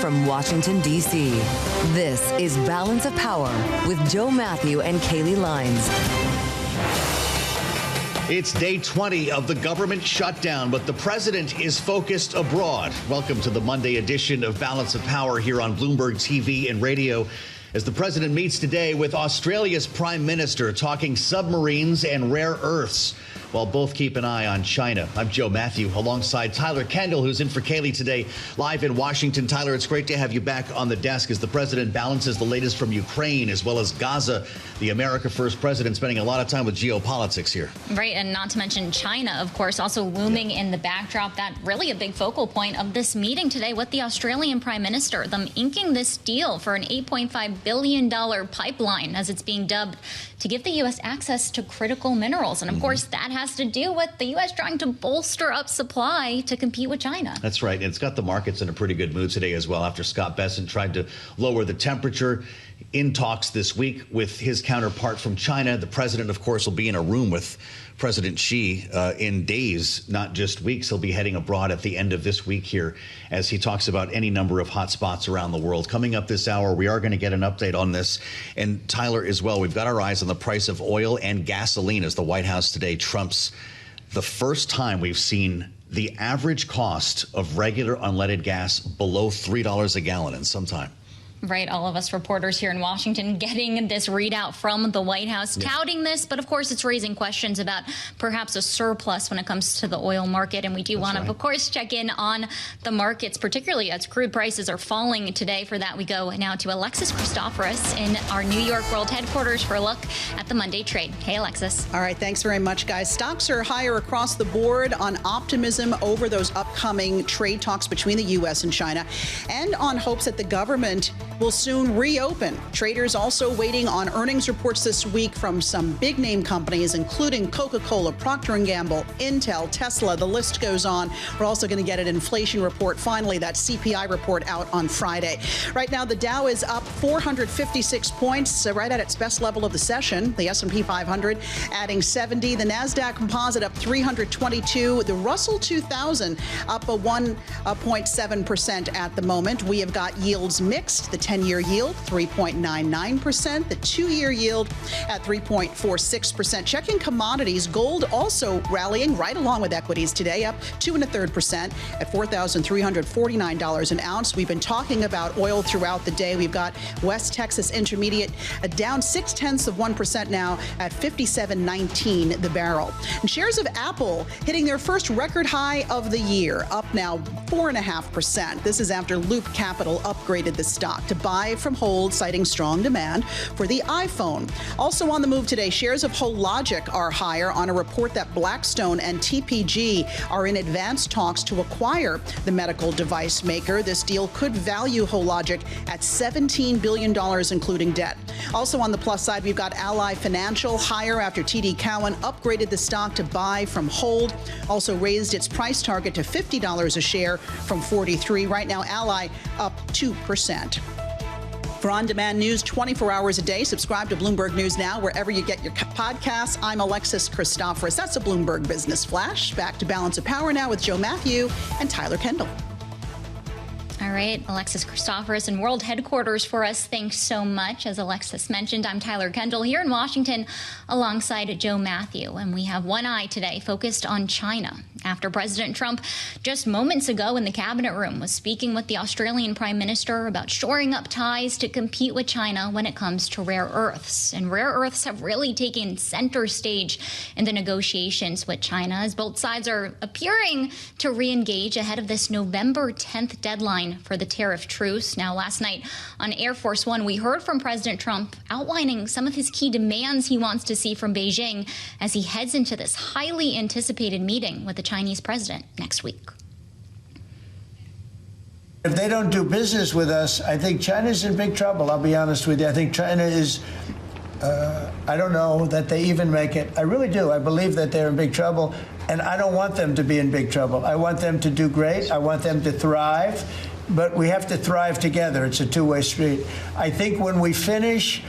from Washington, D.C., this is Balance of Power with Joe Mathieu and Kayleigh Lines. It's day 20 of the government shutdown, but the president is focused abroad. Welcome to the Monday edition of Balance of Power here on Bloomberg TV and radio, as the president meets today with Australia's prime minister, talking submarines and rare earths, while both keep an eye on China. I'm Joe Mathieu, alongside Tyler Kendall, who's in for Kayleigh today, live in Washington. Tyler, it's great to have you back on the desk as the president balances the latest from Ukraine as well as Gaza. The America First president spending a lot of time with geopolitics here. Right, and not to mention China, of course, also looming in the backdrop. That really a big focal point of this meeting today with the Australian prime minister, them inking this deal for an $8.5 billion pipeline, as it's being dubbed, to give the U.S. access to critical minerals. And of course, that has to do with the U.S. trying to bolster up supply to compete with China. That's right. And it's got the markets in a pretty good mood today as well, after Scott Bessent tried to lower the temperature in talks this week with his counterpart from China. The president, of course, will be in a room with President Xi in days, not just weeks. He'll be heading abroad at the end of this week here as he talks about any number of hot spots around the world. Coming up this hour, we are going to get an update on this. And Tyler as well, we've got our eyes on the price of oil and gasoline as the White House today trumps the first time we've seen the average cost of regular unleaded gas below $3 a gallon in some time. Right, all of us reporters here in Washington getting this readout from the White House, touting this, but of course it's raising questions about perhaps a surplus when it comes to the oil market. And we do want to, of course, check in on the markets, particularly as crude prices are falling today. For that, we go now to Alexis Christoforous in our New York World headquarters for a look at the Monday trade. Hey, Alexis. All right, thanks very much, guys. Stocks are higher across the board on optimism over those upcoming trade talks between the U.S. and China, and on hopes that the government will soon reopen. Traders also waiting on earnings reports this week from some big name companies, including Coca-Cola, Procter & Gamble, Intel, Tesla, the list goes on. We're also going to get an inflation report, finally, that CPI report out on Friday. Right now, the Dow is up 456 points, right at its best level of the session. The S&P 500 adding 70. The NASDAQ composite up 322. The Russell 2000 up a 1.7% at the moment. We have got yields mixed. The 10-year yield, 3.99%. The 2-year yield at 3.46%. Checking commodities, gold also rallying right along with equities today, up 2.33% at $4,349 an ounce. We've been talking about oil throughout the day. We've got West Texas Intermediate down 0.6% now at $57.19 the barrel. And shares of Apple hitting their first record high of the year, up now 4.5%. This is after Loop Capital upgraded the stock to buy from hold, citing strong demand for the iPhone. Also on the move today, shares of Hologic are higher on a report that Blackstone and TPG are in advanced talks to acquire the medical device maker. This deal could value Hologic at $17 billion, including debt. Also on the plus side, we've got Ally Financial higher after TD Cowen upgraded the stock to buy from hold. Also raised its price target to $50 a share from $43. Right now, Ally up 2%. For on-demand news 24 hours a day, subscribe to Bloomberg News Now wherever you get your podcasts. I'm Alexis Christoforous. That's a Bloomberg Business Flash. Back to Balance of Power now with Joe Mathieu and Tyler Kendall. All right, Alexis Christoforous in World Headquarters for us. Thanks so much. As Alexis mentioned, I'm Tyler Kendall here in Washington alongside Joe Mathieu. And we have one eye today focused on China, after President Trump just moments ago in the cabinet room was speaking with the Australian Prime Minister about shoring up ties to compete with China when it comes to rare earths. And rare earths have really taken center stage in the negotiations with China, as both sides are appearing to re-engage ahead of this November 10th deadline for the tariff truce. Now, last night on Air Force One, we heard from President Trump outlining some of his key demands he wants to see from Beijing as he heads into this highly anticipated meeting with the Chinese president next week. If they don't do business with us, I think China's in big trouble. I'll be honest with you. I think China is, I don't know that they even make it. I really do. I believe that they're in big trouble, and I don't want them to be in big trouble. I want them to do great. I want them to thrive. But we have to thrive together. It's a two-way street. I think when we finish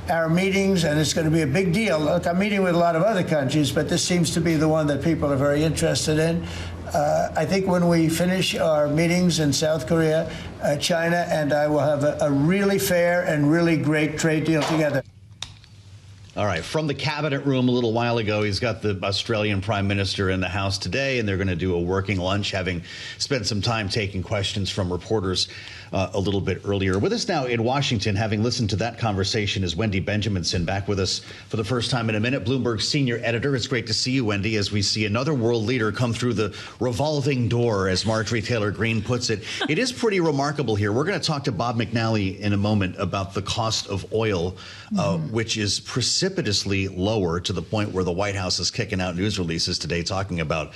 our meetings, and it's going to be a big deal. Look, I'm meeting with a lot of other countries, but this seems to be the one that people are very interested in. I think when we finish our meetings in South Korea, China and I will have a really fair and really great trade deal together. All right, from the cabinet room a little while ago, he's got the Australian Prime Minister in the House today, and they're going to do a working lunch, having spent some time taking questions from reporters a little bit earlier. With us now in Washington, having listened to that conversation, is Wendy Benjaminson, back with us for the first time in a minute, Bloomberg senior editor. It's great to see you, Wendy, as we see another world leader come through the revolving door, as Marjorie Taylor Greene puts it. It is pretty remarkable here. We're going to talk to Bob McNally in a moment about the cost of oil, which is precipitously lower, to the point where the White House is kicking out news releases today talking about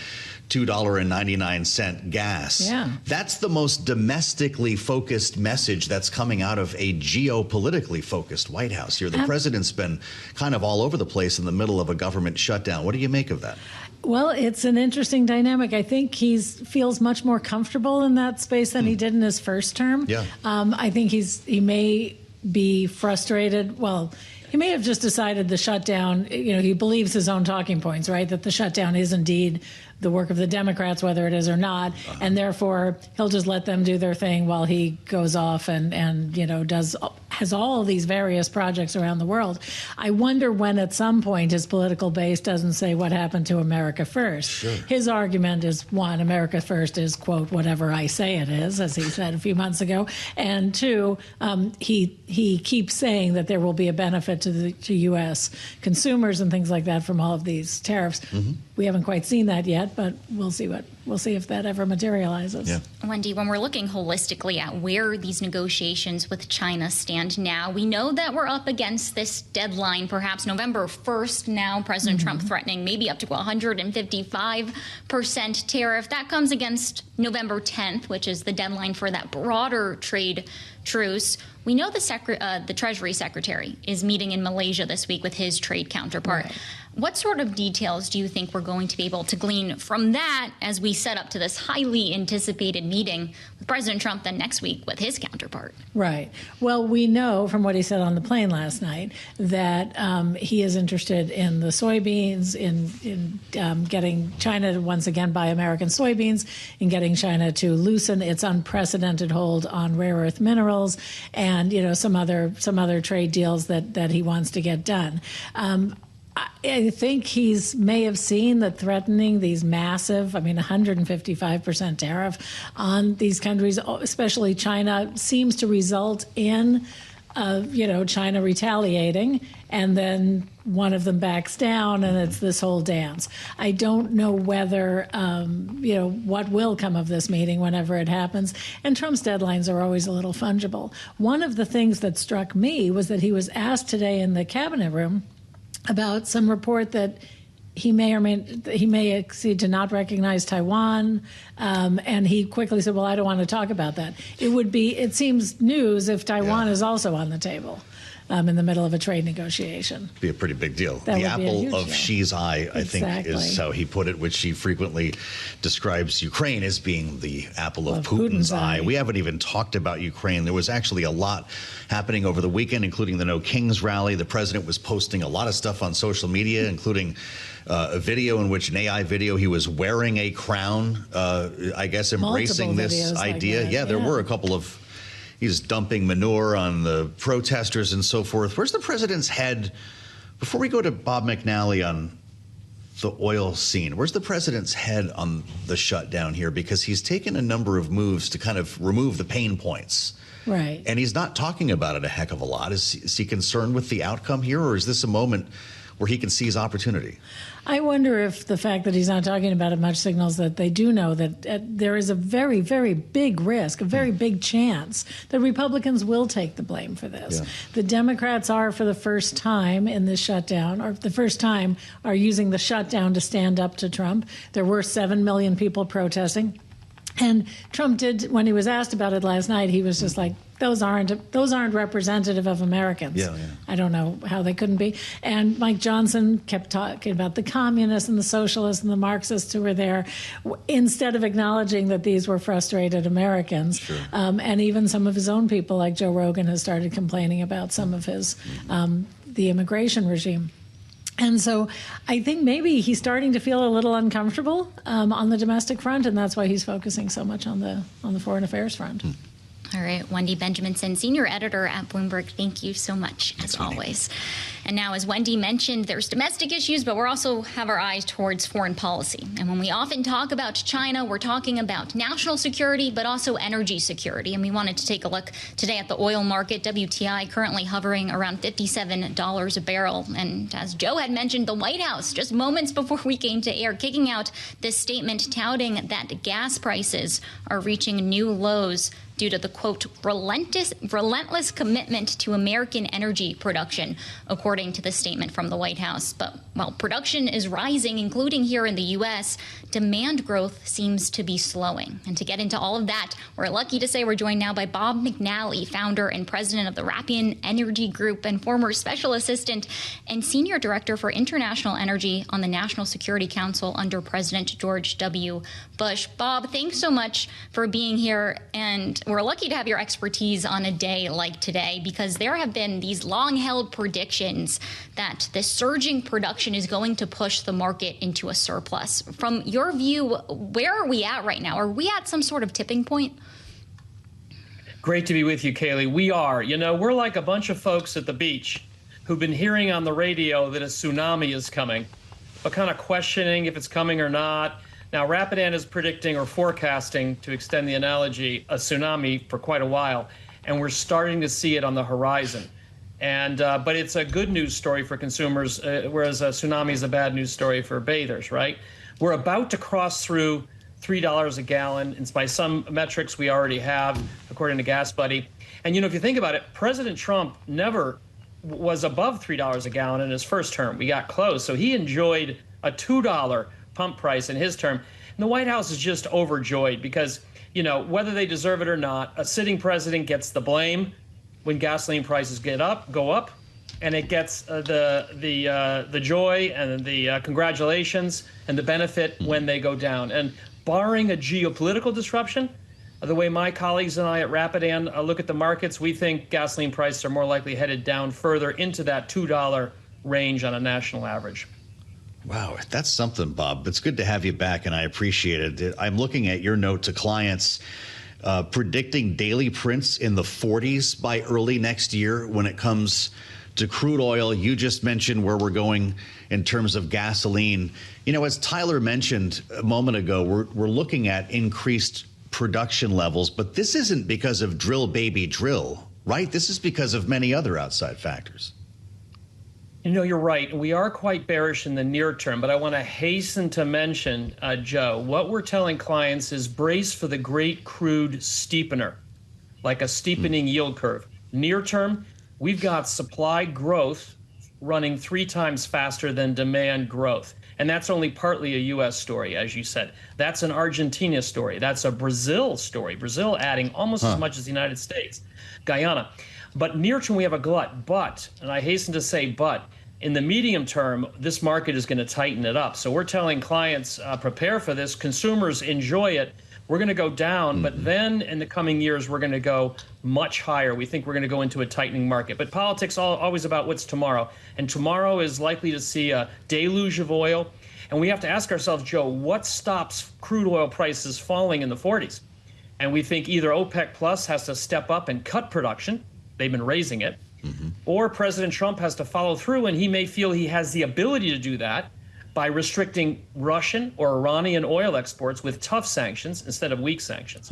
$2.99 gas. Yeah. That's the most domestically focused message that's coming out of a geopolitically focused White House here. The president's been kind of all over the place in the middle of a government shutdown. What do you make of that? Well, it's an interesting dynamic. I think he feels much more comfortable in that space than he did in his first term. Yeah. I think he may be frustrated. Well, he may have just decided the shutdown, he believes his own talking points, right? That the shutdown is indeed the work of the Democrats, whether it is or not, and therefore he'll just let them do their thing while he goes off and has all of these various projects around the world. I wonder when at some point his political base doesn't say what happened to America first. Sure. His argument is, one, America first is, quote, whatever I say it is, as he said a few months ago, and two, he keeps saying that there will be a benefit to U.S. consumers and things like that from all of these tariffs. We haven't quite seen that yet, but we'll see if that ever materializes. Yeah. Wendy, when we're looking holistically at where these negotiations with China stand now, we know that we're up against this deadline, perhaps November 1st now, President Trump threatening maybe up to 155% tariff. That comes against November 10th, which is the deadline for that broader trade truce. We know the Treasury Secretary is meeting in Malaysia this week with his trade counterpart. Right. What sort of details do you think we're going to be able to glean from that as we set up to this highly anticipated meeting with President Trump then next week with his counterpart? Right. Well, we know from what he said on the plane last night that he is interested in the soybeans, in getting China to once again buy American soybeans, in getting China to loosen its unprecedented hold on rare earth minerals, and some other trade deals that he wants to get done. I think may have seen that threatening these massive, 155% tariff on these countries, especially China, seems to result in, China retaliating, and then one of them backs down, and it's this whole dance. I don't know whether, what will come of this meeting whenever it happens. And Trump's deadlines are always a little fungible. One of the things that struck me was that he was asked today in the cabinet room about some report that he may accede to not recognize Taiwan, and he quickly said, "Well, I don't want to talk about that." It seems news if Taiwan is also on the table in the middle of a trade negotiation. Be a pretty big deal. That the would be a apple huge of deal. Xi's eye, I think, is how he put it, which he frequently describes Ukraine as being the apple of Putin's eye. We haven't even talked about Ukraine. There was actually a lot happening over the weekend, including the No Kings rally. The president was posting a lot of stuff on social media, including a video in which, an AI video, he was wearing a crown, I guess embracing this idea. Like there were a couple of, he's dumping manure on the protesters and so forth. Where's the president's head? Before we go to Bob McNally on the oil scene, where's the president's head on the shutdown here? Because he's taken a number of moves to kind of remove the pain points. Right. And he's not talking about it a heck of a lot. Is he concerned with the outcome here, or is this a moment where he can seize opportunity? I wonder if the fact that he's not talking about it much signals that they do know that there is a very, very big risk, a very big chance that Republicans will take the blame for this. Yeah. The Democrats are, for the first time in this shutdown, or the first time, are using the shutdown to stand up to Trump. There were 7 million people protesting. And Trump did, when he was asked about it last night, he was just like, those aren't representative of Americans. Yeah. I don't know how they couldn't be. And Mike Johnson kept talking about the communists and the socialists and the Marxists who were there, instead of acknowledging that these were frustrated Americans. Sure. And even some of his own people, like Joe Rogan, has started complaining about some of his the immigration regime. And so I think maybe he's starting to feel a little uncomfortable on the domestic front, and that's why he's focusing so much on the foreign affairs front. All right, Wendy Benjaminson, senior editor at Bloomberg, thank you so much, as always. And now, as Wendy mentioned, there's domestic issues, but we also have our eyes towards foreign policy. And when we often talk about China, we're talking about national security, but also energy security. And we wanted to take a look today at the oil market. WTI currently hovering around $57 a barrel. And as Joe had mentioned, the White House, just moments before we came to air, kicking out this statement touting that gas prices are reaching new lows due to the, quote, relentless commitment to American energy production, according to the statement from the White House. But while production is rising, including here in the U.S., demand growth seems to be slowing. And to get into all of that, we're lucky to say we're joined now by Bob McNally, founder and president of the Rapidan Energy Group and former special assistant and senior director for international energy on the National Security Council under President George W. Bush. Bob, thanks so much for being here, and we're lucky to have your expertise on a day like today, because there have been these long-held predictions that this surging production is going to push the market into a surplus. From your view, where are we at right now? Are we at some sort of tipping point? Great to be with you, Kaylee. We are. You know, we're like a bunch of folks at the beach who've been hearing on the radio that a tsunami is coming, but kind of questioning if it's coming or not. Now, Rapidan is predicting or forecasting, to extend the analogy, a tsunami for quite a while, and we're starting to see it on the horizon. And but it's a good news story for consumers, whereas a tsunami is a bad news story for bathers, right? We're about to cross through $3 a gallon, and by some metrics we already have, according to Gas Buddy. And, you know, if you think about it, President Trump never was above $3 a gallon in his first term. We got close, so he enjoyed a $2 pump price in his term. And the White House is just overjoyed because, you know, whether they deserve it or not, a sitting president gets the blame when gasoline prices go up, and it gets the joy and the congratulations and the benefit when they go down. And barring a geopolitical disruption, the way my colleagues and I at Rapidan look at the markets, we think gasoline prices are more likely headed down further into that $2 range on a national average. Wow, that's something, Bob. It's good to have you back, and I appreciate it. I'm looking at your note to clients predicting daily prints in the 40s by early next year when it comes to crude oil. You just mentioned where we're going in terms of gasoline. You know, as Tyler mentioned a moment ago, we're looking at increased production levels, but this isn't because of drill, baby, drill, right? This is because of many other outside factors. You know, you're right. We are quite bearish in the near term, but I want to hasten to mention, Joe, what we're telling clients is brace for the great crude steepener, like a steepening yield curve. Near term, we've got supply growth running 3 times faster than demand growth. And that's only partly a U.S. story, as you said. That's an Argentina story. That's a Brazil story. Brazil adding almost as much as the United States, Guyana. But near term, we have a glut. But, and I hasten to say but, in the medium term, this market is going to tighten it up. So we're telling clients, prepare for this. Consumers enjoy it. We're going to go down, but then in the coming years, we're going to go much higher. We think we're going to go into a tightening market. But politics always about what's tomorrow. And tomorrow is likely to see a deluge of oil. And we have to ask ourselves, Joe, what stops crude oil prices falling in the 40s? And we think either OPEC Plus has to step up and cut production. They've been raising it. Or President Trump has to follow through, and he may feel he has the ability to do that by restricting Russian or Iranian oil exports with tough sanctions instead of weak sanctions.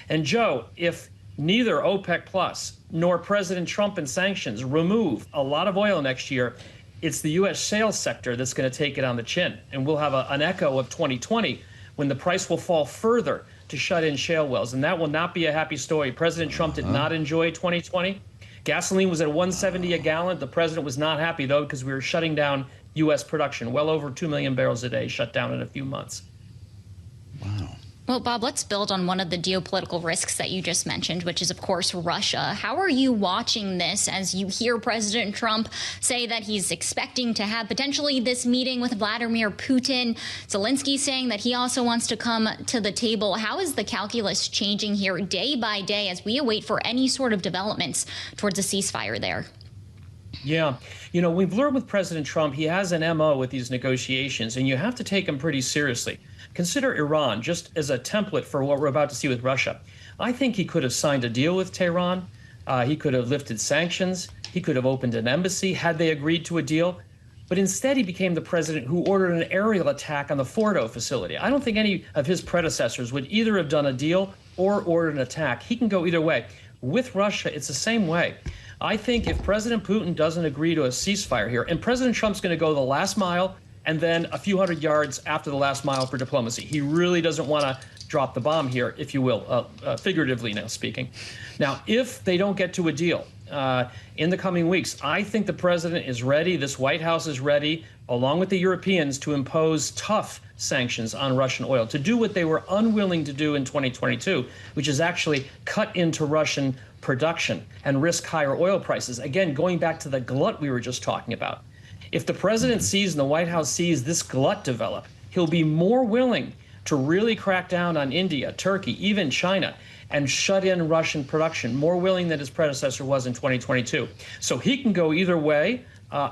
And Joe, if neither OPEC Plus nor President Trump and sanctions remove a lot of oil next year, it's the U.S. shale sector that's going to take it on the chin. And we'll have an echo of 2020 when the price will fall further to shut in shale wells. And that will not be a happy story. President Trump did not enjoy 2020. Gasoline was at $1.70 a gallon. The president was not happy, though, because we were shutting down U.S. production. Well over 2 million barrels a day shut down in a few months. Wow. Well, Bob, let's build on one of the geopolitical risks that you just mentioned, which is, of course, Russia. How are you watching this as you hear President Trump say that he's expecting to have potentially this meeting with Vladimir Putin? Zelenskiy saying that he also wants to come to the table. How is the calculus changing here day by day as we await for any sort of developments towards a ceasefire there? Yeah. You know, we've learned with President Trump, he has an MO with these negotiations, and you have to take him pretty seriously. Consider Iran just as a template for what we're about to see with Russia. I think he could have signed a deal with Tehran. He could have lifted sanctions. He could have opened an embassy had they agreed to a deal. But instead, he became the president who ordered an aerial attack on the Fordo facility. I don't think any of his predecessors would either have done a deal or ordered an attack. He can go either way. With Russia, it's the same way. I think if President Putin doesn't agree to a ceasefire here, and President Trump's going to go the last mile and then a few hundred yards after the last mile for diplomacy. He really doesn't want to drop the bomb here, if you will, figuratively now speaking. Now, if they don't get to a deal in the coming weeks, I think the president is ready, this White House is ready, along with the Europeans, to impose tough sanctions on Russian oil, to do what they were unwilling to do in 2022, which is actually cut into Russian production and risk higher oil prices. Again, going back to the glut we were just talking about. If the president sees and the White House sees this glut develop, he'll be more willing to really crack down on India, Turkey, even China, and shut in Russian production, more willing than his predecessor was in 2022. So he can go either way,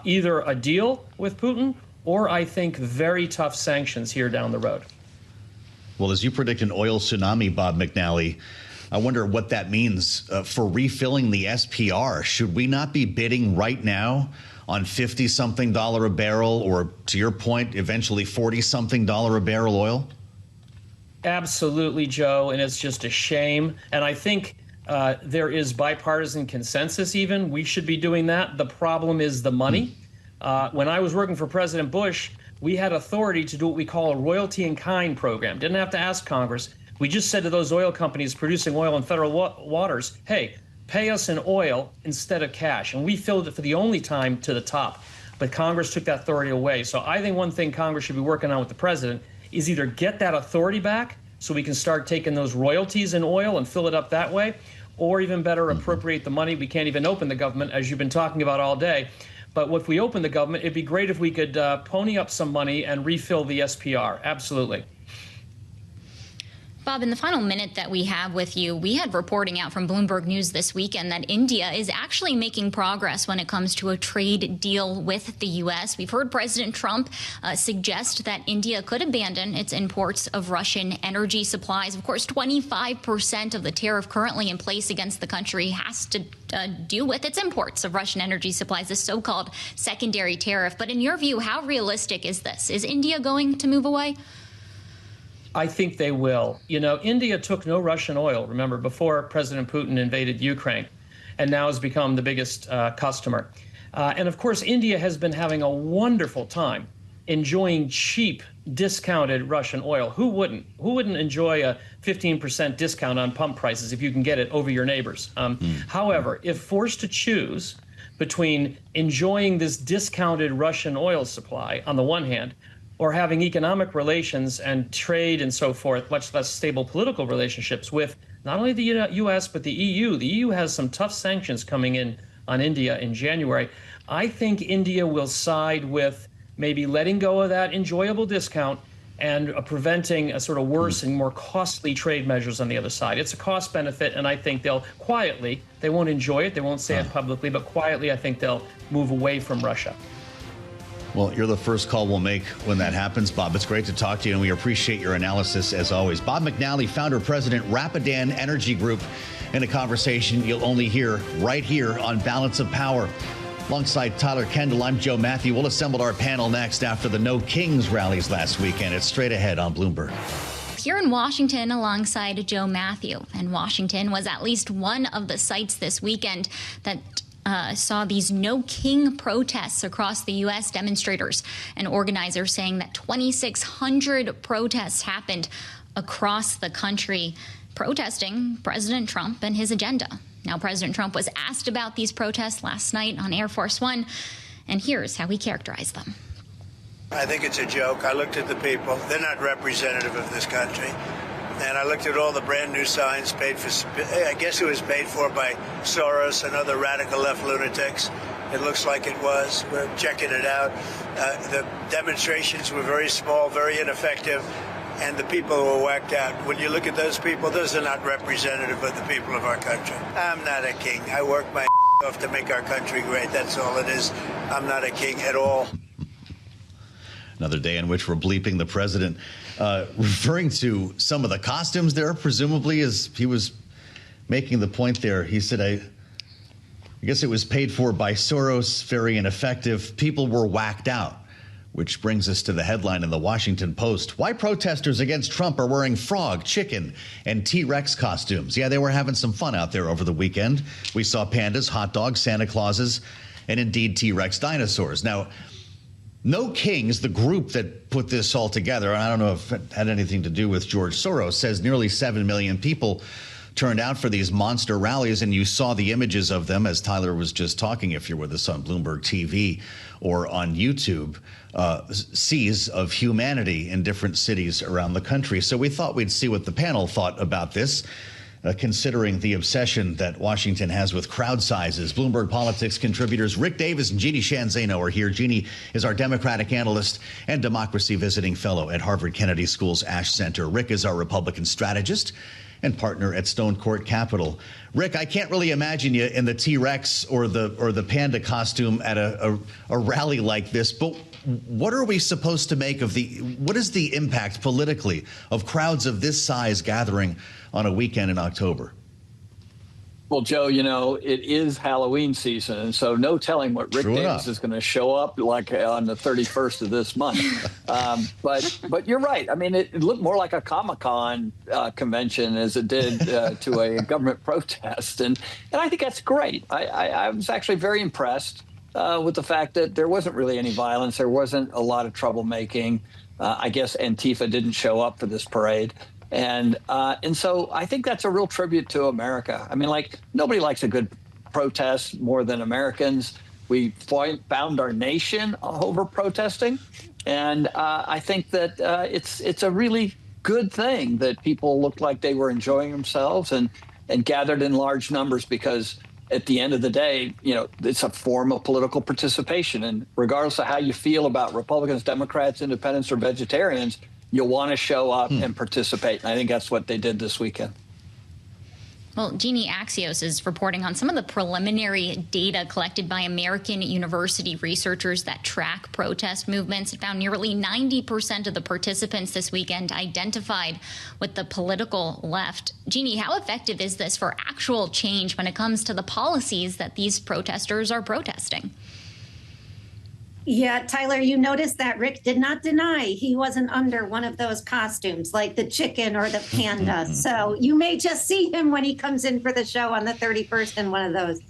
either a deal with Putin or, I think, very tough sanctions here down the road. Well, as you predict an oil tsunami, Bob McNally, I wonder what that means for refilling the SPR. Should we not be bidding right now on $50-something a barrel, or to your point, eventually $40-something a barrel oil? Absolutely, Joe, and it's just a shame. And I think there is bipartisan consensus even. We should be doing that. The problem is the money. When I was working for President Bush, we had authority to do what we call a royalty in kind program. Didn't have to ask Congress. We just said to those oil companies producing oil in federal waters, hey, pay us in oil instead of cash. And we filled it for the only time to the top. But Congress took that authority away. So I think one thing Congress should be working on with the president is either get that authority back so we can start taking those royalties in oil and fill it up that way, or even better, appropriate the money. We can't even open the government, as you've been talking about all day. But if we open the government, it'd be great if we could pony up some money and refill the SPR. Absolutely. Bob, in the final minute that we have with you, we had reporting out from Bloomberg News this weekend that India is actually making progress when it comes to a trade deal with the U.S. We've heard President Trump suggest that India could abandon its imports of Russian energy supplies. Of course, 25% of the tariff currently in place against the country has to do with its imports of Russian energy supplies, the so-called secondary tariff. But in your view, how realistic is this? Is India going to move away? I think they will. You know, India took no Russian oil, remember, before President Putin invaded Ukraine, and now has become the biggest customer. And of course, India has been having a wonderful time enjoying cheap, discounted Russian oil. Who wouldn't? Who wouldn't enjoy a 15% discount on pump prices if you can get it over your neighbors? However, if forced to choose between enjoying this discounted Russian oil supply on the one hand, or having economic relations and trade and so forth, much less stable political relationships with not only the U.S., but the EU. The EU has some tough sanctions coming in on India in January. I think India will side with maybe letting go of that enjoyable discount and preventing a sort of worse and more costly trade measures on the other side. It's a cost benefit, and I think they'll quietly, they won't enjoy it, they won't say it publicly, but quietly I think they'll move away from Russia. Well, you're the first call we'll make when that happens, Bob. It's great to talk to you, and we appreciate your analysis as always. Bob McNally, founder, president, Rapidan Energy Group, in a conversation you'll only hear right here on Balance of Power. Alongside Tyler Kendall, I'm Joe Mathieu. We'll assemble our panel next after the No Kings rallies last weekend. It's straight ahead on Bloomberg. Here in Washington alongside Joe Mathieu. And Washington was at least one of the sites this weekend that saw these No King protests across the U.S. Demonstrators and organizers saying that 2,600 protests happened across the country protesting President Trump and his agenda. Now, President Trump was asked about these protests last night on Air Force One, and here's how he characterized them. I think it's a joke. I looked at the people. They're not representative of this country. And I looked at all the brand new signs paid for, I guess it was paid for by Soros and other radical left lunatics. It looks like it was. We're checking it out. The demonstrations were very small, very ineffective, and the people were whacked out. When you look at those people, those are not representative of the people of our country. I'm not a king. I work my off to make our country great. That's all it is. I'm not a king at all. Another day in which we're bleeping the president, referring to some of the costumes there, presumably, as he was making the point there. He said, I guess it was paid for by Soros, very ineffective. People were whacked out. Which brings us to the headline in the Washington Post. Why protesters against Trump are wearing frog, chicken, and T-Rex costumes. Yeah, they were having some fun out there over the weekend. We saw pandas, hot dogs, Santa Clauses, and indeed T-Rex dinosaurs. Now, No Kings, the group that put this all together, and I don't know if it had anything to do with George Soros, says nearly 7 million people turned out for these monster rallies, and you saw the images of them, as Tyler was just talking, if you're with us on Bloomberg TV or on YouTube, seas of humanity in different cities around the country. So we thought we'd see what the panel thought about this, considering the obsession that Washington has with crowd sizes. Bloomberg Politics contributors Rick Davis and Jeanne Zaino are here. Jeanne is our Democratic analyst and democracy visiting fellow at Harvard Kennedy School's Ash Center. Rick is our Republican strategist and partner at Stonecourt Capital. Rick, I can't really imagine you in the T-Rex or the panda costume at a rally like this, but what are we supposed to make of what is the impact politically of crowds of this size gathering on a weekend in October? Well, Joe, you know, it is Halloween season, and so no telling what Rick Davis is going to show up like on the 31st of this month. But you're right. I mean, it looked more like a Comic-Con convention as it did to a government protest, and I think that's great. I was actually very impressed with the fact that there wasn't really any violence. There wasn't a lot of troublemaking. I guess Antifa didn't show up for this parade. And so I think that's a real tribute to America. I mean, like, nobody likes a good protest more than Americans. We found our nation over protesting. And I think that it's a really good thing that people looked like they were enjoying themselves and gathered in large numbers, because at the end of the day, you know, it's a form of political participation. And regardless of how you feel about Republicans, Democrats, independents, or vegetarians, you'll want to show up and participate. And I think that's what they did this weekend. Well, Jeanne Axios is reporting on some of the preliminary data collected by American university researchers that track protest movements. It found nearly 90% of the participants this weekend identified with the political left. Jeanne, how effective is this for actual change when it comes to the policies that these protesters are protesting? Yeah, Tyler, you noticed that Rick did not deny he wasn't under one of those costumes, like the chicken or the panda. So you may just see him when he comes in for the show on the 31st in one of those.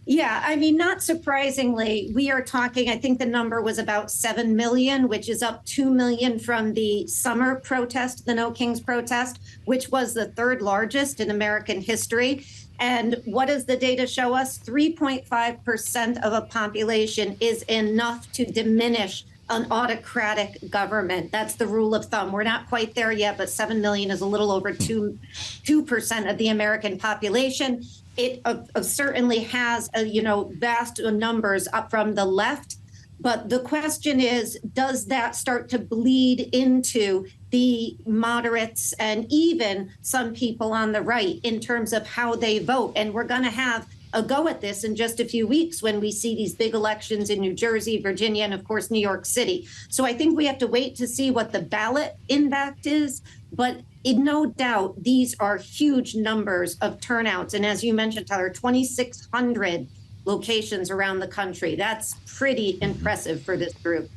Yeah, I mean, not surprisingly, we are talking, I think the number was about 7 million, which is up 2 million from the summer protest, the No Kings protest, which was the third largest in American history. And what does the data show us? 3.5% of a population is enough to diminish an autocratic government. That's the rule of thumb. We're not quite there yet, but 7 million is a little over 2% of the American population. It certainly has, vast numbers up from the left. But the question is, does that start to bleed into the moderates and even some people on the right in terms of how they vote? And we're going to have a go at this in just a few weeks when we see these big elections in New Jersey, Virginia, and of course, New York City. So I think we have to wait to see what the ballot impact is. But no doubt, these are huge numbers of turnouts. And as you mentioned, Tyler, 2,600 locations around the country. That's pretty impressive for this group.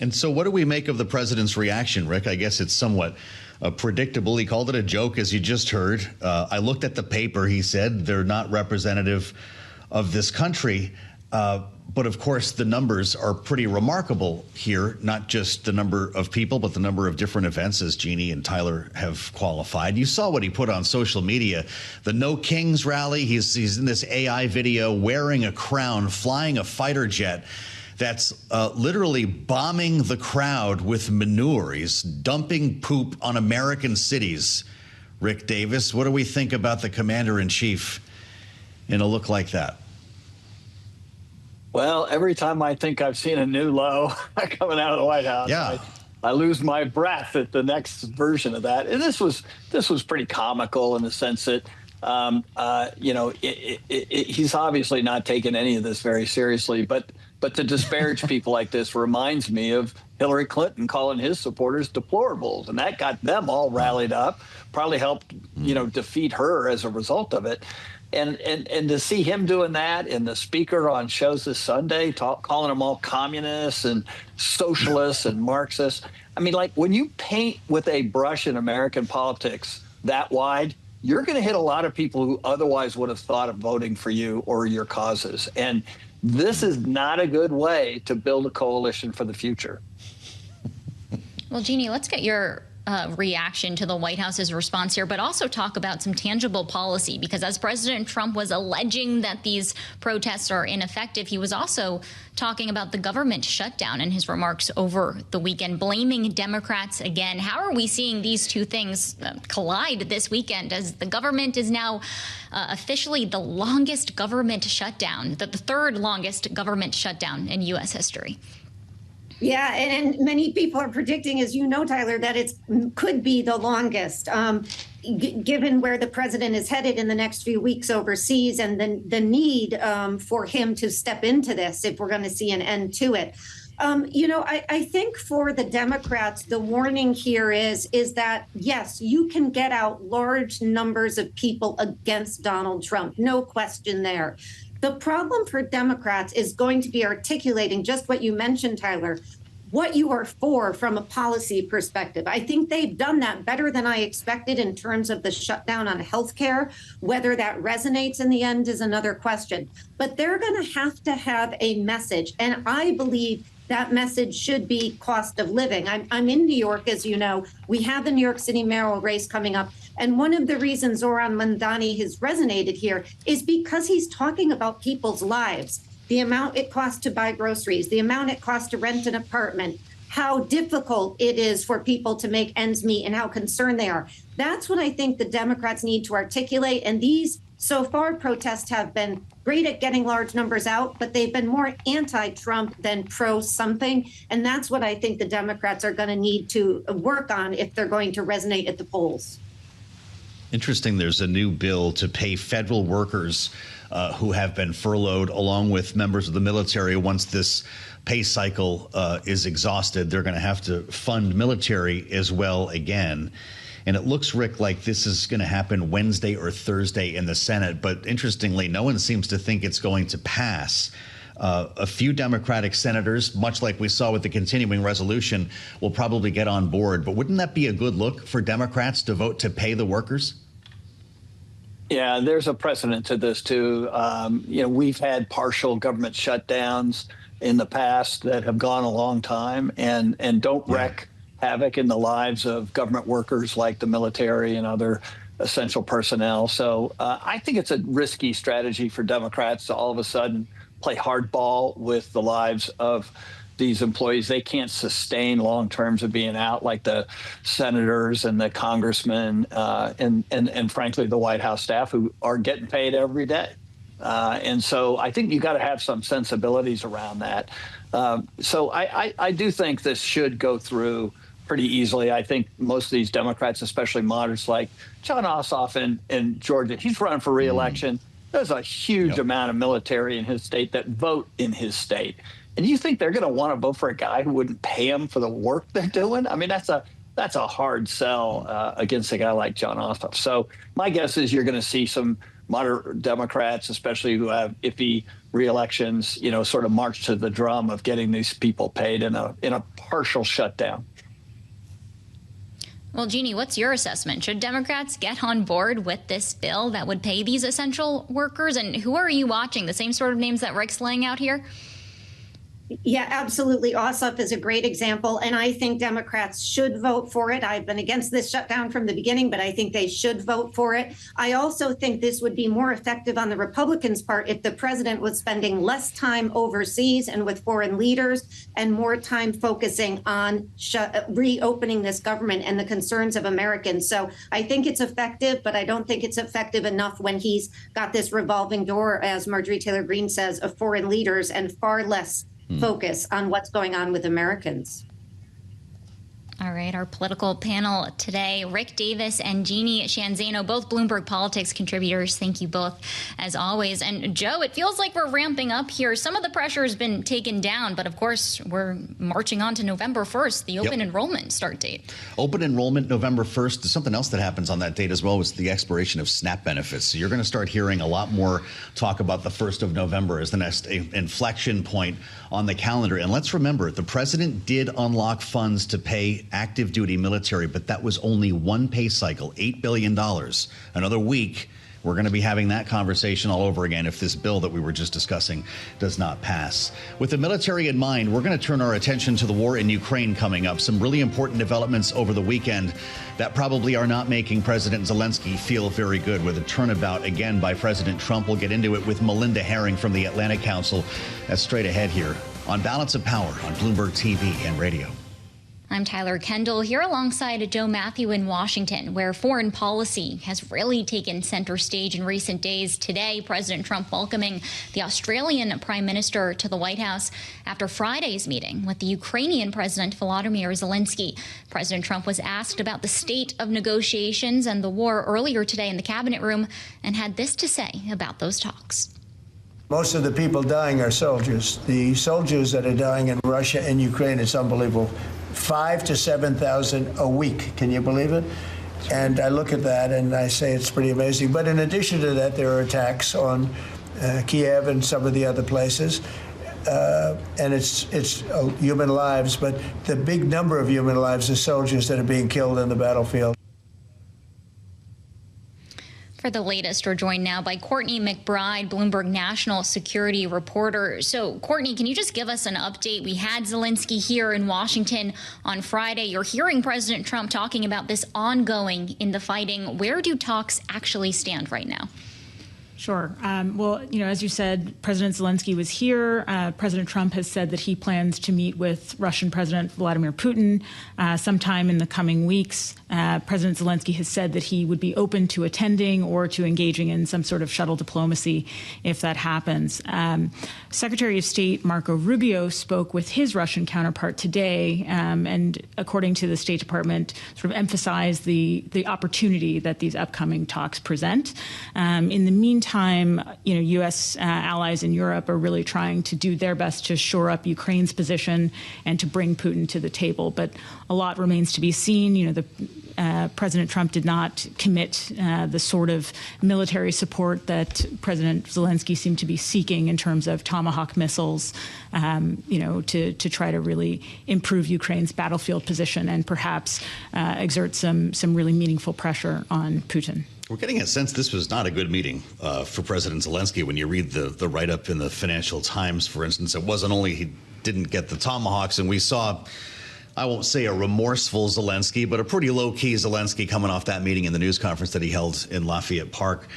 And so what do we make of the president's reaction, Rick? I guess it's somewhat predictable. He called it a joke, as you just heard. I looked at the paper. He said they're not representative of this country. But of course, the numbers are pretty remarkable here, not just the number of people, but the number of different events, as Jeanne and Tyler have qualified. You saw what he put on social media, the No Kings rally. He's in this AI video wearing a crown, flying a fighter jet that's literally bombing the crowd with manure. He's dumping poop on American cities. Rick Davis, what do we think about the commander-in-chief in a look like that? Well, every time I think I've seen a new low coming out of the White House, I lose my breath at the next version of that. And this was pretty comical in the sense that He's obviously not taking any of this very seriously. But to disparage people like this reminds me of Hillary Clinton calling his supporters deplorables, and that got them all rallied up. Probably helped, defeat her as a result of it. And to see him doing that, and the speaker on shows this Sunday calling them all communists and socialists and Marxists. I mean, like, when you paint with a brush in American politics that wide, you're going to hit a lot of people who otherwise would have thought of voting for you or your causes. And this is not a good way to build a coalition for the future. Well, Jeanne, let's get your reaction to the White House's response here, but also talk about some tangible policy, because as President Trump was alleging that these protests are ineffective, he was also talking about the government shutdown in his remarks over the weekend, blaming Democrats again. How are we seeing these two things collide this weekend, as the government is now officially the longest government shutdown, the third longest government shutdown in U.S. history? Yeah, and many people are predicting, as you know, Tyler, that it could be the longest, given where the president is headed in the next few weeks overseas, and the need for him to step into this if we're going to see an end to it. I think for the Democrats, the warning here is that, yes, you can get out large numbers of people against Donald Trump. No question there. The problem for Democrats is going to be articulating just what you mentioned, Tyler, what you are for from a policy perspective. I think they've done that better than I expected in terms of the shutdown on healthcare. Whether that resonates in the end is another question. But they're going to have a message. And I believe that message should be cost of living. I'm in New York, as you know. We have the New York City mayoral race coming up. And one of the reasons Zohran Mamdani has resonated here is because he's talking about people's lives, the amount it costs to buy groceries, the amount it costs to rent an apartment, how difficult it is for people to make ends meet, and how concerned they are. That's what I think the Democrats need to articulate. And these, so far, protests have been great at getting large numbers out, but they've been more anti-Trump than pro-something. And that's what I think the Democrats are going to need to work on if they're going to resonate at the polls. Interesting. There's a new bill to pay federal workers who have been furloughed, along with members of the military. Once this pay cycle is exhausted, they're going to have to fund military as well again. And it looks, Rick, like this is going to happen Wednesday or Thursday in the Senate. But interestingly, no one seems to think it's going to pass. A few Democratic senators, much like we saw with the continuing resolution, will probably get on board. But wouldn't that be a good look for Democrats to vote to pay the workers? Yeah, there's a precedent to this, too. We've had partial government shutdowns in the past that have gone a long time and don't wreak havoc in the lives of government workers like the military and other essential personnel. So I think it's a risky strategy for Democrats to all of a sudden play hardball with the lives of these employees. They can't sustain long terms of being out, like the senators and the congressmen and frankly, the White House staff, who are getting paid every day. And so I think you got to have some sensibilities around that. So I do think this should go through pretty easily. I think most of these Democrats, especially moderates like Jon Ossoff in Georgia, he's running for re-election. There's a huge amount of military in his state that vote in his state. And you think they're going to want to vote for a guy who wouldn't pay them for the work they're doing? I mean, that's a hard sell against a guy like Jon Ossoff. So my guess is you're going to see some moderate Democrats, especially who have iffy re-elections, sort of march to the drum of getting these people paid in a partial shutdown. Well, Jeanne, what's your assessment? Should Democrats get on board with this bill that would pay these essential workers? And who are you watching? The same sort of names that Rick's laying out here? Yeah, absolutely. Ossoff is a great example, and I think Democrats should vote for it. I've been against this shutdown from the beginning, but I think they should vote for it. I also think this would be more effective on the Republicans' part if the president was spending less time overseas and with foreign leaders and more time focusing on reopening this government and the concerns of Americans. So I think it's effective, but I don't think it's effective enough when he's got this revolving door, as Marjorie Taylor Greene says, of foreign leaders and far less focus on what's going on with Americans. All right, our political panel today, Rick Davis and Jeanne Zaino, both Bloomberg Politics contributors. Thank you both, as always. And Joe, it feels like we're ramping up here. Some of the pressure has been taken down, but of course, we're marching on to November 1st, the open enrollment start date. Open enrollment November 1st. Something else that happens on that date as well was the expiration of SNAP benefits. So you're going to start hearing a lot more talk about the 1st of November as the next inflection point on the calendar. And let's remember, the president did unlock funds to pay active duty military, but that was only one pay cycle, $8 billion. Another week, we're going to be having that conversation all over again if this bill that we were just discussing does not pass. With the military in mind, we're going to turn our attention to the war in Ukraine coming up. Some really important developments over the weekend that probably are not making President Zelenskiy feel very good, with a turnabout again by President Trump. We'll get into it with Melinda Haring from the Atlantic Council. That's straight ahead here on Balance of Power on Bloomberg TV and radio. I'm Tyler Kendall here alongside Joe Mathieu in Washington, where foreign policy has really taken center stage in recent days. Today, President Trump welcoming the Australian Prime Minister to the White House after Friday's meeting with the Ukrainian President Volodymyr Zelenskiy. President Trump was asked about the state of negotiations and the war earlier today in the cabinet room and had this to say about those talks. Most of the people dying are soldiers. The soldiers that are dying in Russia and Ukraine, it's unbelievable. 5,000 to 7,000 a week. Can you believe it? And I look at that and I say it's pretty amazing. But in addition to that, there are attacks on Kiev and some of the other places. And it's human lives, but the big number of human lives are soldiers that are being killed in the battlefield. For the latest, we're joined now by Courtney McBride, Bloomberg national security reporter. So, Courtney, can you just give us an update? We had Zelenskiy here in Washington on Friday. You're hearing President Trump talking about this ongoing in the fighting. Where do talks actually stand right now? Sure. Well, as you said, President Zelenskiy was here. President Trump has said that he plans to meet with Russian President Vladimir Putin sometime in the coming weeks. President Zelenskiy has said that he would be open to attending or to engaging in some sort of shuttle diplomacy if that happens. Secretary of State Marco Rubio spoke with his Russian counterpart today, and according to the State Department, sort of emphasized the opportunity that these upcoming talks present. In the meantime, U.S. allies in Europe are really trying to do their best to shore up Ukraine's position and to bring Putin to the table. But a lot remains to be seen. President Trump did not commit the sort of military support that President Zelenskiy seemed to be seeking in terms of Tomahawk missiles, to try to really improve Ukraine's battlefield position and perhaps exert some really meaningful pressure on Putin. We're getting a sense this was not a good meeting for President Zelenskiy. When you read the write-up in the Financial Times, for instance, it wasn't only he didn't get the Tomahawks, and we saw, I won't say a remorseful Zelenskiy, but a pretty low-key Zelenskiy coming off that meeting in the news conference that he held in Lafayette Park.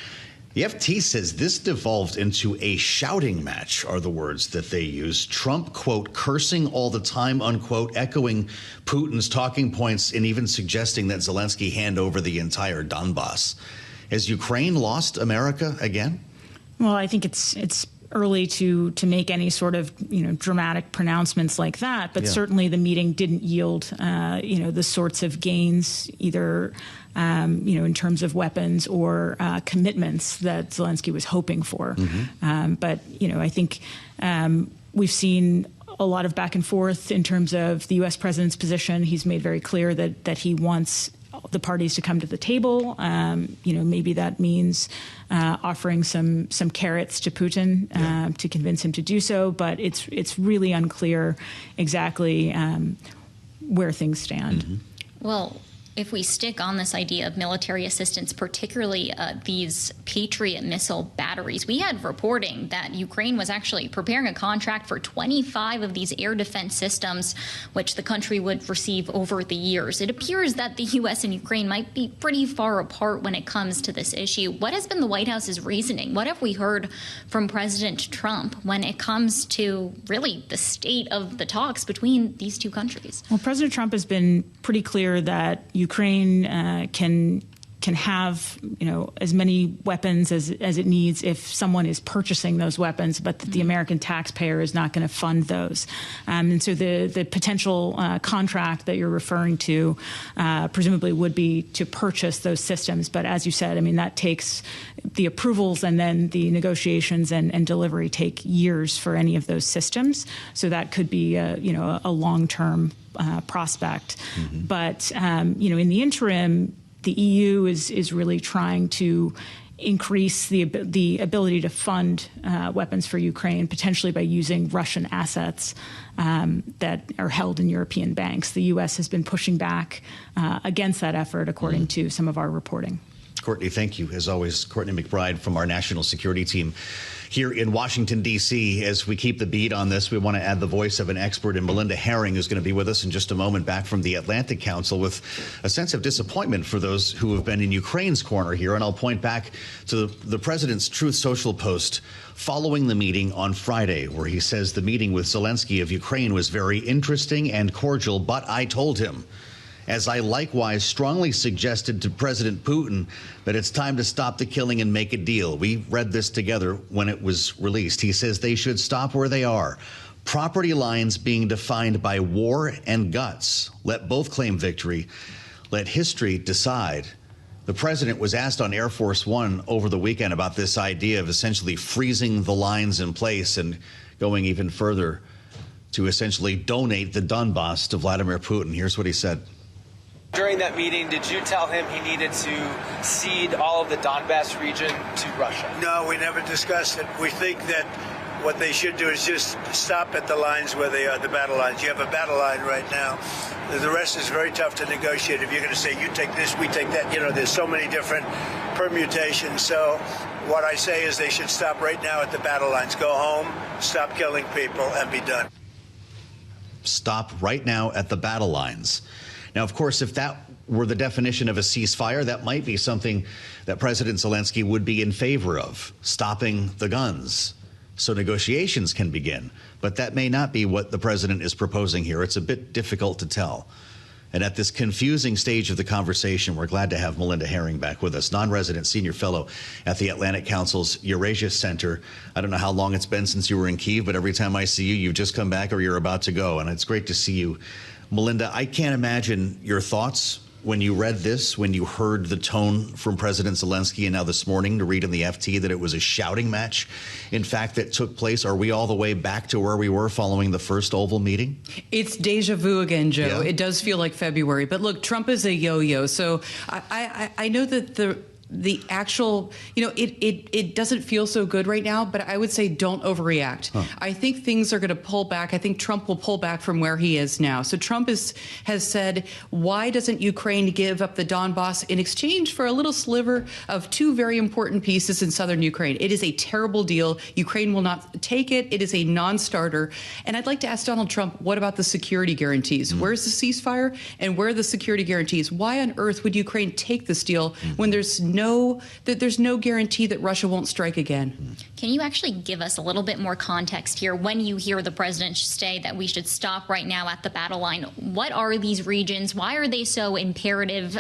The FT says this devolved into a shouting match, are the words that they use. Trump, quote, cursing all the time, unquote, echoing Putin's talking points and even suggesting that Zelenskiy hand over the entire Donbass. Has Ukraine lost America again? Well, I think it's early to make any sort of dramatic pronouncements like that, but certainly the meeting didn't yield the sorts of gains either in terms of weapons or commitments that Zelenskiy was hoping for. But I think we've seen a lot of back and forth in terms of the U.S. president's position. He's made very clear that he wants the parties to come to the table. Maybe that means offering some carrots to Putin to convince him to do so. But it's really unclear exactly where things stand. Well, if we stick on this idea of military assistance, particularly these Patriot missile batteries, we had reporting that Ukraine was actually preparing a contract for 25 of these air defense systems, which the country would receive over the years. It appears that the U.S. and Ukraine might be pretty far apart when it comes to this issue. What has been the White House's reasoning? What have we heard from President Trump when it comes to really the state of the talks between these two countries? Well, President Trump has been pretty clear that Ukraine can can have, as many weapons as it needs if someone is purchasing those weapons, but that the American taxpayer is not going to fund those. And so the potential contract that you're referring to presumably would be to purchase those systems. But as you said, I mean, that takes the approvals, and then the negotiations and delivery take years for any of those systems. So that could be a long-term prospect. But in the interim, the EU is really trying to increase the ability to fund weapons for Ukraine, potentially by using Russian assets that are held in European banks. The U.S. has been pushing back against that effort, according to some of our reporting. Courtney, thank you. As always, Courtney McBride from our national security team here in Washington, D.C. As we keep the beat on this, we want to add the voice of an expert in Melinda Haring, who's going to be with us in just a moment, back from the Atlantic Council, with a sense of disappointment for those who have been in Ukraine's corner here. And I'll point back to the president's Truth Social post following the meeting on Friday, where he says the meeting with Zelenskiy of Ukraine was very interesting and cordial, but I told him, as I likewise strongly suggested to President Putin, that it's time to stop the killing and make a deal. We read this together when it was released. He says they should stop where they are. Property lines being defined by war and guts. Let both claim victory. Let history decide. The president was asked on Air Force One over the weekend about this idea of essentially freezing the lines in place and going even further to essentially donate the Donbass to Vladimir Putin. Here's what he said. During that meeting, did you tell him he needed to cede all of the Donbass region to Russia? No, we never discussed it. We think that what they should do is just stop at the lines where they are, the battle lines. You have a battle line right now. The rest is very tough to negotiate. If you're going to say, you take this, we take that, there's so many different permutations. So what I say is they should stop right now at the battle lines. Go home, stop killing people, and be done. Stop right now at the battle lines. Now, of course, if that were the definition of a ceasefire, that might be something that President Zelenskiy would be in favor of, stopping the guns so negotiations can begin. But that may not be what the president is proposing here. It's a bit difficult to tell. And at this confusing stage of the conversation, we're glad to have Melinda Haring back with us, non-resident senior fellow at the Atlantic Council's Eurasia Center. I don't know how long it's been since you were in Kyiv, but every time I see you, you've just come back or you're about to go. And it's great to see you. Melinda, I can't imagine your thoughts when you read this, when you heard the tone from President Zelenskiy, and now this morning to read in the FT that it was a shouting match, in fact, that took place. Are we all the way back to where we were following the first Oval meeting? It's deja vu again, Joe. Yeah. It does feel like February. But look, Trump is a yo-yo. So I know that the actual, it doesn't feel so good right now, but I would say don't overreact. I think things are going to pull back. I think Trump will pull back from where he is now. So Trump has said, why doesn't Ukraine give up the Donbass in exchange for a little sliver of two very important pieces in southern Ukraine? It is a terrible deal. Ukraine will not take it. It is a non-starter. And I'd like to ask Donald Trump, what about the security guarantees? Where's the ceasefire and where are the security guarantees? Why on earth would Ukraine take this deal when there's no guarantee that Russia won't strike again? Can you actually give us a little bit more context here when you hear the president say that we should stop right now at the battle line? What are these regions? Why are they so imperative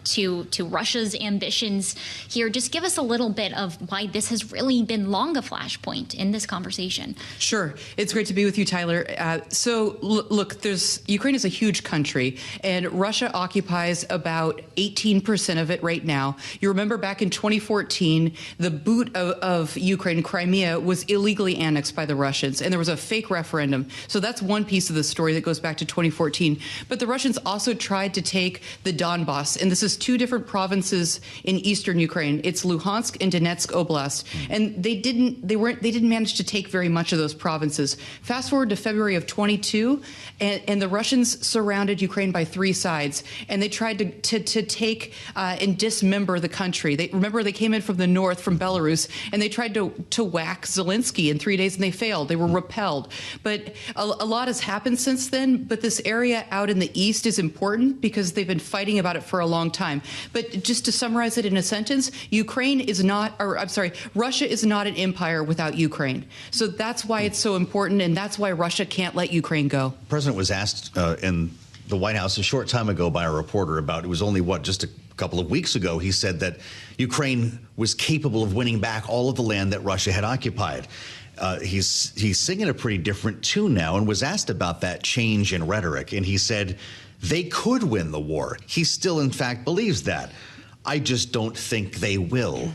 to Russia's ambitions here? Just give us a little bit of why this has really been long a flashpoint in this conversation. Sure. It's great to be with you, Tyler. So look, Ukraine is a huge country, and Russia occupies about 18% of it right now. You remember back in 2014, the boot of Ukraine, Crimea, was illegally annexed by the Russians, and there was a fake referendum. So that's one piece of the story that goes back to 2014. But the Russians also tried to take the Donbass, and this is two different provinces in eastern Ukraine. It's Luhansk and Donetsk Oblast, and they didn't manage to take very much of those provinces. Fast forward to February of 22, and the Russians surrounded Ukraine by three sides, and they tried to take and dismember the country. They came in from the north, from Belarus, and they tried to whack Zelenskiy in 3 days, and they failed. They were repelled. But a lot has happened since then. But this area out in the east is important because they've been fighting about it for a long time. But just to summarize it in a sentence, Russia is not an empire without Ukraine. So that's why it's so important, and that's why Russia can't let Ukraine go. The president was asked in the White House a short time ago by a reporter about, it was only, just a couple of weeks ago, he said that Ukraine was capable of winning back all of the land that Russia had occupied. He's singing a pretty different tune now, and was asked about that change in rhetoric, and he said they could win the war. He still, in fact, believes that. I just don't think they will.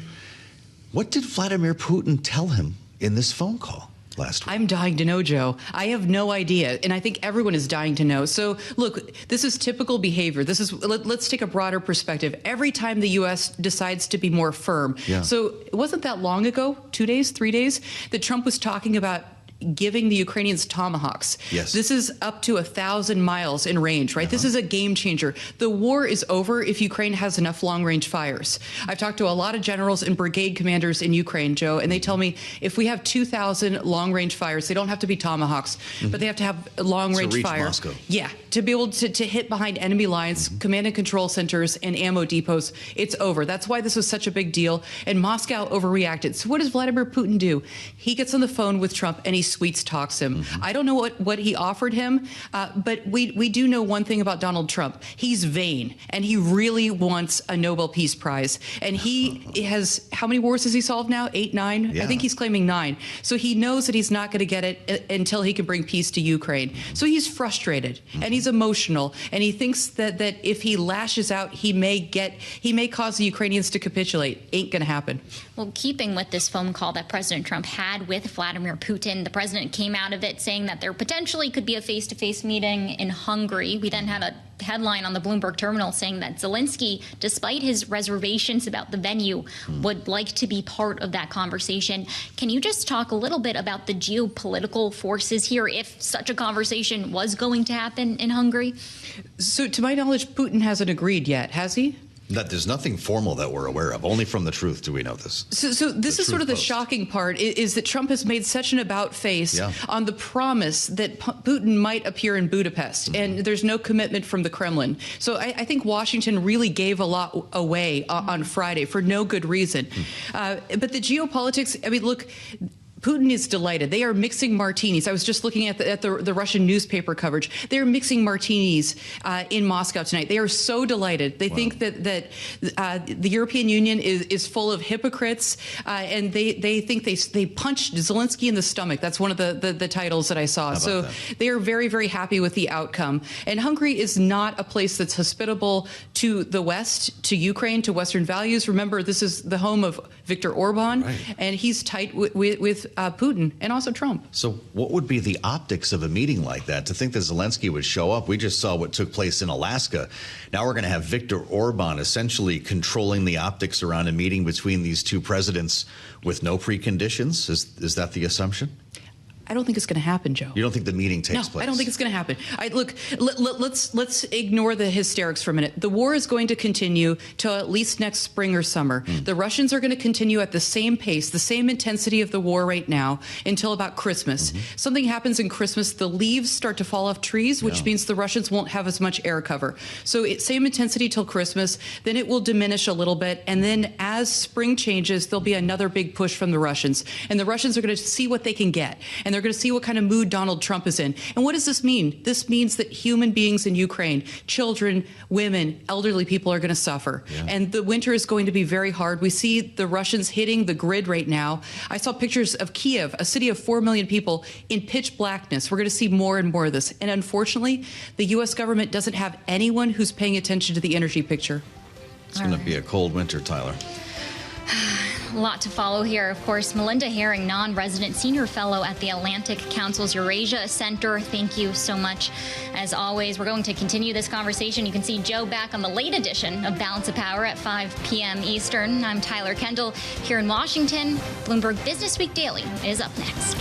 What did Vladimir Putin tell him in this phone call last week? I'm dying to know, Joe. I have no idea, and I think everyone is dying to know. So, look, this is typical behavior. Let's take a broader perspective. Every time the U.S. decides to be more firm. Yeah. So it wasn't that long ago, 2 days, 3 days, that Trump was talking about giving the Ukrainians Tomahawks. Yes. This is up to 1,000 miles in range, right? This is a game changer. The war is over if Ukraine has enough long-range fires. I've talked to a lot of generals and brigade commanders in Ukraine, Joe, and they tell me if we have 2,000 long-range fires, they don't have to be Tomahawks, but they have to have long-range fire. Moscow. Yeah, to be able to hit behind enemy lines, command and control centers, and ammo depots. It's over. That's why this was such a big deal, and Moscow overreacted. So what does Vladimir Putin do? He gets on the phone with Trump, and he sweets talks him. I don't know what he offered him, but we do know one thing about Donald Trump. He's vain, and he really wants a Nobel Peace Prize. And he has, how many wars has he solved now? 8, 9? Yeah. I think he's claiming 9. So he knows that he's not going to get it until he can bring peace to Ukraine. So he's frustrated, and he's emotional, and he thinks that if he lashes out, he may cause the Ukrainians to capitulate. Ain't going to happen. Well, keeping with this phone call that President Trump had with Vladimir Putin, the president came out of it saying that there potentially could be a face-to-face meeting in Hungary. We then had a headline on the Bloomberg terminal saying that Zelenskiy, despite his reservations about the venue, would like to be part of that conversation. Can you just talk a little bit about the geopolitical forces here if such a conversation was going to happen in Hungary? So to my knowledge, Putin hasn't agreed yet, has he? That there's nothing formal that we're aware of. Only from the truth do we know this. So this is sort of the shocking part, is that Trump has made such an about face on the promise that Putin might appear in Budapest, and there's no commitment from the Kremlin. So I think Washington really gave a lot away on Friday for no good reason. But the geopolitics, I mean, look, Putin is delighted. They are mixing martinis. I was just looking at the Russian newspaper coverage. They are mixing martinis in Moscow tonight. They are so delighted. They think that the European Union is full of hypocrites, and they think they punched Zelenskiy in the stomach. That's one of the titles that I saw. So they are very, very happy with the outcome. And Hungary is not a place that's hospitable to the West, to Ukraine, to Western values. Remember, this is the home of Viktor Orban, and he's tight with Putin and also Trump. So what would be the optics of a meeting like that? To think that Zelenskiy would show up. We just saw what took place in Alaska. Now we're going to have Viktor Orban essentially controlling the optics around a meeting between these two presidents with no preconditions. Is that the assumption? I don't think it's going to happen, Joe. You don't think the meeting takes place? No, I don't think it's going to happen. Look, let's ignore the hysterics for a minute. The war is going to continue till at least next spring or summer. The Russians are going to continue at the same pace, the same intensity of the war right now until about Christmas. Something happens in Christmas, the leaves start to fall off trees, which means the Russians won't have as much air cover. So same intensity till Christmas, then it will diminish a little bit, and then as spring changes, there'll be another big push from the Russians. And the Russians are going to see what they can get, and they're going to see what kind of mood Donald Trump is in. And what does this mean? This means that human beings in Ukraine, children, women, elderly people are going to suffer. And the winter is going to be very hard. We see the Russians hitting the grid right now. I saw pictures of Kiev, a city of 4 million people, in pitch blackness. We're going to see more and more of this. And unfortunately, the U.S. government doesn't have anyone who's paying attention to the energy picture. It's going to be a cold winter, Tyler. A lot to follow here. Of course, Melinda Haring, non-resident senior fellow at the Atlantic Council's Eurasia Center. Thank you so much. As always, we're going to continue this conversation. You can see Joe back on the late edition of Balance of Power at 5 p.m. Eastern. I'm Tyler Kendall here in Washington. Bloomberg Business Week Daily is up next.